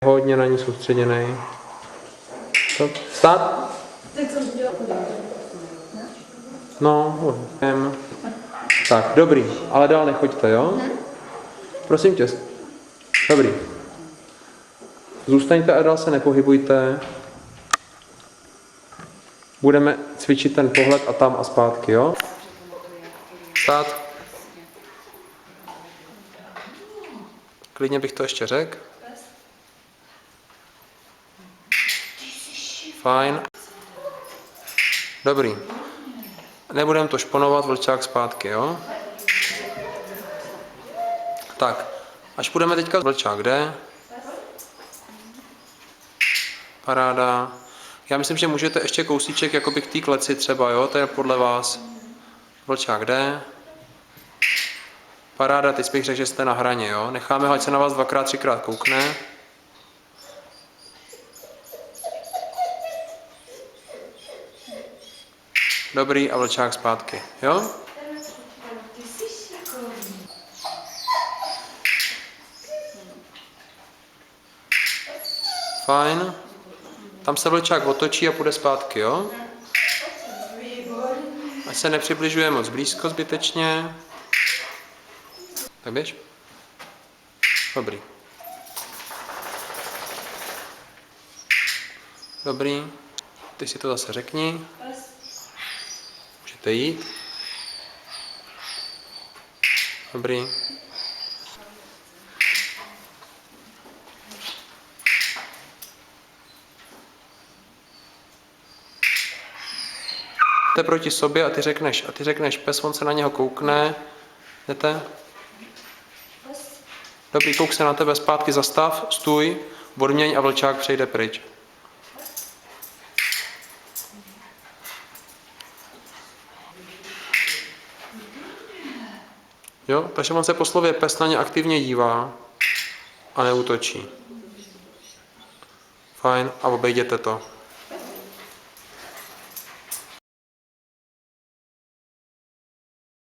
Hodně na ní soustředěný. Stát? No, tak, dobrý, ale dál nechoďte, jo? Prosím tě. Dobrý. Zůstaňte a dál se nepohybujte. Budeme cvičit ten pohled a tam a zpátky, jo? Stát. Klidně bych to ještě řekl. Fajn. Dobrý. Nebudeme to šponovat, vlčák zpátky, jo? Tak, až půjdeme teďka vlčák, jde? Paráda. Já myslím, že můžete ještě kousíček jakoby k té kleci třeba, jo? To je podle vás. Vlčák jde. Paráda, teď bych řekl, že jste na hraně, jo? Necháme ho, ať se na vás dvakrát, třikrát koukne. Dobrý a vlčák zpátky, jo? Fajn. Tam se vlčák otočí a půjde zpátky, jo? Ať se nepřibližuje moc blízko zbytečně. Tak běž. Dobrý. Dobrý. Teď si to zase řekni. Můžete jít. Dobrý. Jste proti sobě a ty řekneš pes, on se na něho koukne. Jdete? Dobrý, kouk se na tebe, zpátky zastav, stůj, odměň a vlčák přejde pryč. Jo, takže on se po slově pes na ně aktivně dívá a neútočí. Fajn, a obejděte to.